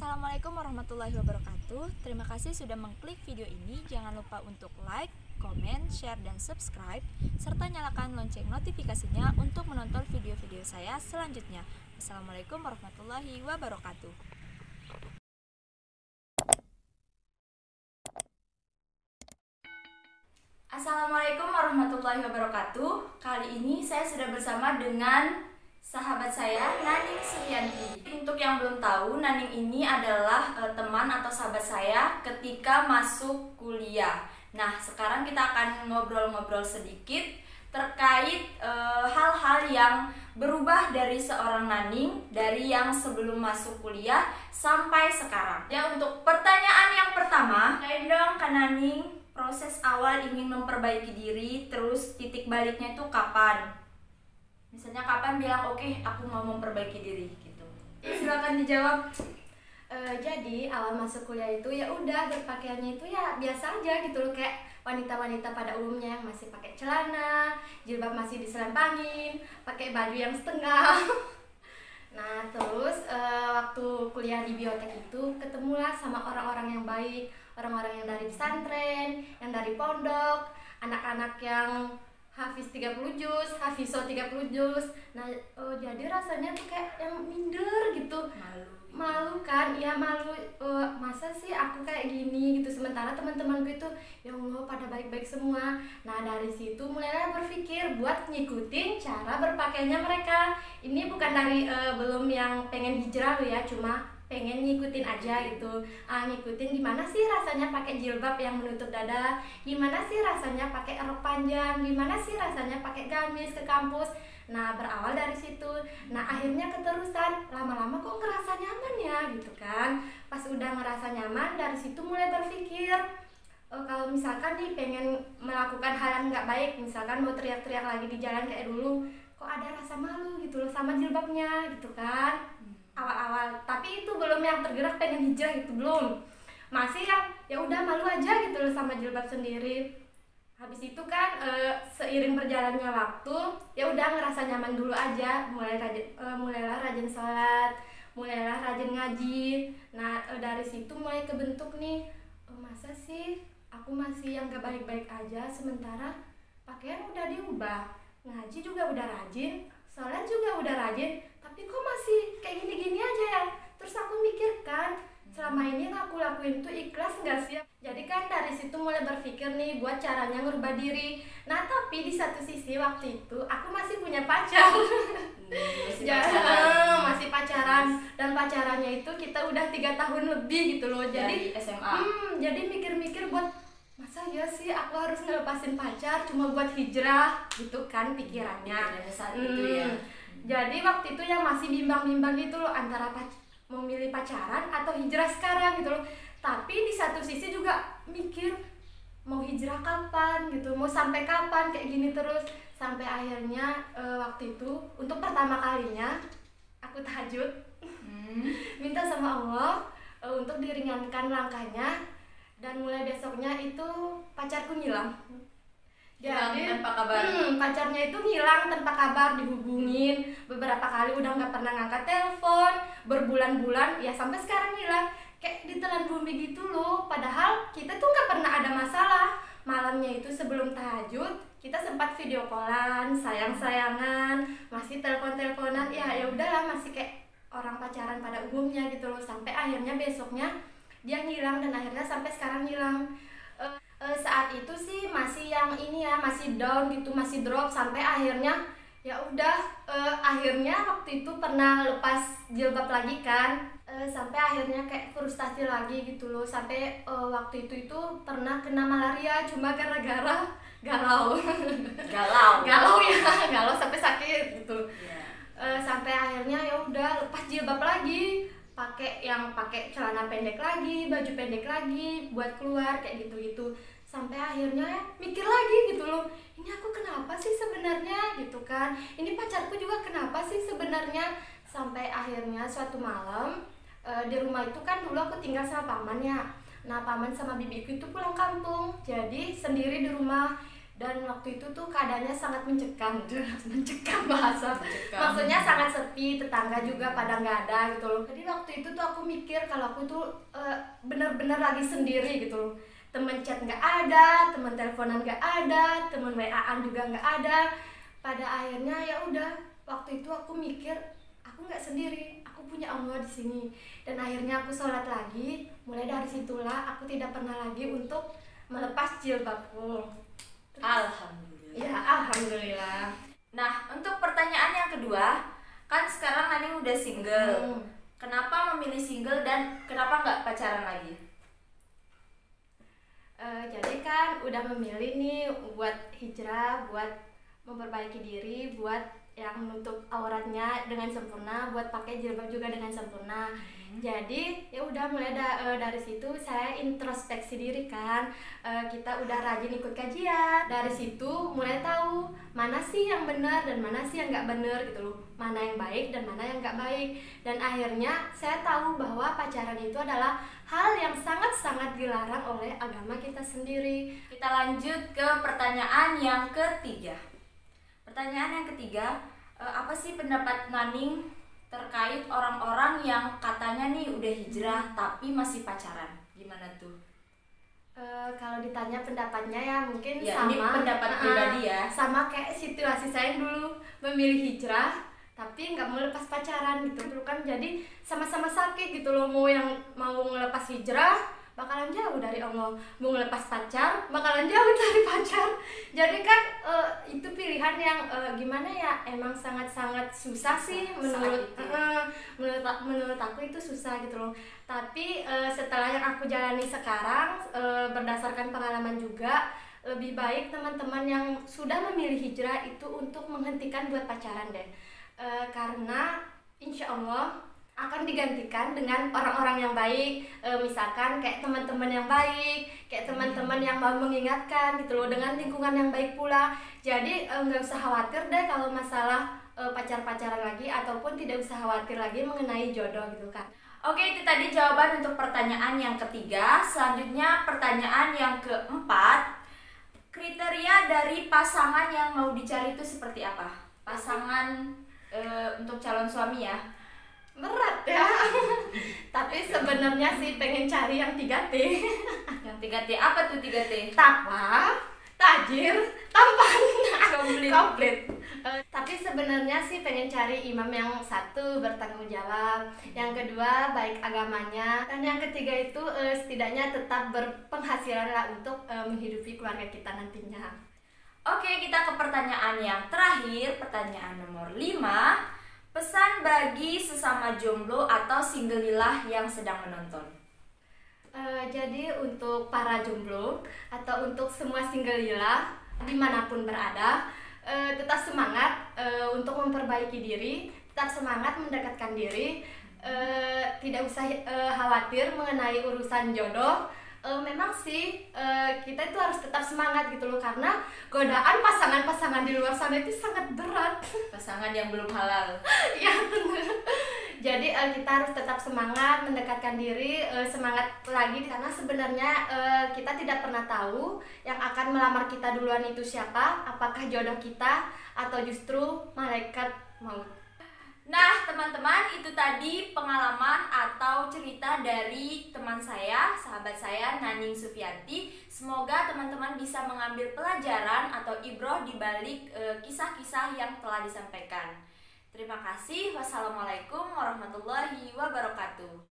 Assalamualaikum warahmatullahi wabarakatuh. Terima kasih sudah mengklik video ini. Jangan lupa untuk like, komen, share, dan subscribe, serta nyalakan lonceng notifikasinya untuk menonton video-video saya selanjutnya. Assalamualaikum warahmatullahi wabarakatuh. Assalamualaikum warahmatullahi wabarakatuh. Kali ini saya sudah bersama dengan sahabat saya, Naning Sufianti. Untuk yang belum tahu, Naning ini adalah teman atau sahabat saya ketika masuk kuliah. Nah, sekarang kita akan ngobrol-ngobrol sedikit terkait hal-hal yang berubah dari seorang Naning dari yang sebelum masuk kuliah sampai sekarang. Ya, untuk pertanyaan yang pertama, saya dong Kak Naning, proses awal ingin memperbaiki diri, terus titik baliknya itu kapan? Misalnya kapan bilang oke, aku mau memperbaiki diri gitu. Silakan dijawab. Jadi awal masuk kuliah itu ya udah berpakaiannya itu ya biasa aja gitu loh, kayak wanita-wanita pada umumnya yang masih pakai celana, jilbab masih diselempangin, pakai baju yang setengah. Nah terus waktu kuliah di biotek itu ketemulah sama orang-orang yang baik, orang-orang yang dari pesantren, yang dari pondok, anak-anak yang hafiz 30 juz, hafizo 30 juz. Nah, jadi rasanya tuh kayak yang minder gitu. Malu kan? Ya malu, masa sih aku kayak gini gitu. Sementara teman-temanku itu ya Allah pada baik-baik semua. Nah, dari situ mulailah berpikir buat ngikutin cara berpakaiannya mereka. Ini bukan dari belum yang pengen hijrah loh ya, cuma pengen ngikutin aja gitu. Ngikutin gimana sih rasanya pakai jilbab yang menutup dada, gimana sih rasanya pakai rok panjang, gimana sih rasanya pakai gamis ke kampus. Nah berawal dari situ. Nah akhirnya keterusan, lama-lama kok ngerasa nyaman ya gitu kan. Pas udah ngerasa nyaman, dari situ mulai berpikir kalau misalkan nih pengen melakukan hal yang nggak baik, misalkan mau teriak-teriak lagi di jalan kayak dulu, kok ada rasa malu gitu loh sama jilbabnya gitu kan. Awal-awal, tapi itu belum yang tergerak pengen hijrah gitu, belum. Masih yang ya udah malu aja gitu loh sama jilbab sendiri. Habis itu kan seiring berjalannya waktu ya udah ngerasa nyaman dulu aja, mulailah rajin sholat, mulailah rajin ngaji. Nah dari situ mulai kebentuk nih, masa sih aku masih yang gak baik-baik aja, sementara pakaian udah diubah, ngaji juga udah rajin, sholat juga udah rajin, tapi kok masih kayak gini-gini aja ya. Terus aku mikir kan, selama ini yang aku lakuin tuh ikhlas gak sih? Jadi kan dari situ mulai berpikir nih buat caranya ngerubah diri. Nah tapi di satu sisi waktu itu aku masih punya pacar. Masih pacaran. Dan pacarannya itu kita udah 3 tahun lebih gitu loh. Jadi SMA. Jadi mikir-mikir buat masa ya sih aku harus ngelepasin pacar cuma buat hijrah gitu kan pikirannya. Saat itu ya. Jadi waktu itu yang masih bimbang-bimbang gitu loh antara memilih pacaran atau hijrah sekarang gitu loh. Tapi di satu sisi juga mikir mau hijrah kapan gitu, mau sampai kapan kayak gini terus. Sampai akhirnya waktu itu untuk pertama kalinya aku tahajud, minta sama Allah untuk diringankan langkahnya. Dan mulai besoknya itu pacarku ngilang. Jadi tanpa kabar. Pacarnya itu ngilang tanpa kabar, dihubungin beberapa kali udah nggak pernah ngangkat telepon, berbulan-bulan ya sampai sekarang hilang, kayak ditelan bumi gitu loh. Padahal kita tuh nggak pernah ada masalah. Malamnya itu sebelum tahajud kita sempat video callan, sayang-sayangan, masih telepon-teleponan, ya udahlah masih kayak orang pacaran pada umumnya gitu loh. Sampai akhirnya besoknya dia ngilang dan akhirnya sampai sekarang ngilang. Saat itu sih masih yang ini ya, masih down gitu, masih drop, sampai akhirnya ya udah akhirnya waktu itu pernah lepas jilbab lagi kan, sampai akhirnya kayak frustasi lagi gitu loh. Sampai waktu itu pernah kena malaria cuma gara-gara galau sampai sakit gitu. Sampai akhirnya ya udah lepas jilbab lagi, pakai celana pendek lagi, baju pendek lagi buat keluar kayak gitu. Sampai akhirnya ya mikir lagi gitu loh, ini aku kenapa sih sebenarnya gitu kan, ini pacarku juga kenapa sih sebenarnya. Sampai akhirnya suatu malam di rumah itu kan dulu aku tinggal sama pamannya. Nah paman sama bibiku itu pulang kampung, jadi sendiri di rumah. Dan waktu itu tuh keadaannya sangat mencekam, mencekam bahasa. Mencekam. Maksudnya sangat sepi, tetangga juga pada nggak ada gitu loh. Jadi waktu itu tuh aku mikir kalau aku tuh bener-bener lagi sendiri gitu loh. Temen chat nggak ada, temen teleponan nggak ada, temen WA-an juga nggak ada. Pada akhirnya ya udah, waktu itu aku mikir aku nggak sendiri, aku punya Allah di sini. Dan akhirnya aku sholat lagi. Mulai dari situlah aku tidak pernah lagi untuk melepas jilbabku. Alhamdulillah. Ya, alhamdulillah. Nah, untuk pertanyaan yang kedua, kan sekarang Naning udah single. Kenapa memilih single dan kenapa nggak pacaran lagi? Jadi kan udah memilih nih buat hijrah, buat memperbaiki diri, buat yang menutup auratnya dengan sempurna, buat pakai jilbab juga dengan sempurna. Jadi ya udah mulai dari situ saya introspeksi diri kan. Kita udah rajin ikut kajian. Dari situ mulai tahu mana sih yang benar dan mana sih yang nggak benar gitu loh. Mana yang baik dan mana yang nggak baik. Dan akhirnya saya tahu bahwa pacaran itu adalah hal yang sangat-sangat dilarang oleh agama kita sendiri. Kita lanjut ke pertanyaan yang ketiga. Pertanyaan yang ketiga, apa sih pendapat Naning terkait orang-orang yang katanya nih udah hijrah tapi masih pacaran? Gimana tuh? Kalau ditanya pendapatnya ya mungkin Ya, sama. ini pendapat pribadi ya. Sama kayak situasi saya yang dulu memilih hijrah tapi nggak mau lepas pacaran gitu dulu kan, jadi sama-sama sakit gitu loh. Mau ngelepas hijrah bakalan jauh dari Allah, mau ngelepas pacar bakalan jauh dari pacar. Jadi kan itu pilihan yang gimana ya, emang sangat-sangat susah sih menurut aku itu susah gitu loh. Tapi setelah yang aku jalani sekarang, berdasarkan pengalaman juga, lebih baik teman-teman yang sudah memilih hijrah itu untuk menghentikan buat pacaran deh. Karena insya Allah akan digantikan dengan orang-orang yang baik, misalkan kayak teman-teman yang baik, kayak teman-teman yang mau mengingatkan gitu loh, dengan lingkungan yang baik pula. Jadi nggak usah khawatir deh kalau masalah pacar-pacaran lagi, ataupun tidak usah khawatir lagi mengenai jodoh gitu kan. Oke, itu tadi jawaban untuk pertanyaan yang ketiga. Selanjutnya pertanyaan yang keempat, kriteria dari pasangan yang mau dicari itu seperti apa? Pasangan untuk calon suami ya. Berat ya. Tapi sebenarnya sih pengen cari yang 3T. Yang 3T apa tuh 3T? Takwa, tajir, tampan, Komplit. tapi sebenarnya sih pengen cari imam yang satu bertanggung jawab, yang kedua baik agamanya, dan yang ketiga itu setidaknya tetap berpenghasilan lah untuk menghidupi keluarga kita nantinya. Oke, kita ke pertanyaan yang terakhir, pertanyaan nomor 5. Pesan bagi sesama jomblo atau single lillah yang sedang menonton. Jadi untuk para jomblo atau untuk semua single lillah dimanapun berada, tetap semangat untuk memperbaiki diri, tetap semangat mendekatkan diri, tidak usah khawatir mengenai urusan jodoh. Memang sih kita itu harus tetap semangat gitu loh, karena godaan pasangan-pasangan di luar sana itu sangat berat. Pasangan yang belum halal. Ya benar. Jadi kita harus tetap semangat mendekatkan diri, semangat lagi, karena sebenarnya kita tidak pernah tahu yang akan melamar kita duluan itu siapa, apakah jodoh kita atau justru malaikat maut. Nah, teman-teman, itu tadi pengalaman atau cerita dari teman saya, sahabat saya, Naning Sufianti. Semoga teman-teman bisa mengambil pelajaran atau ibroh di balik kisah-kisah yang telah disampaikan. Terima kasih. Wassalamualaikum warahmatullahi wabarakatuh.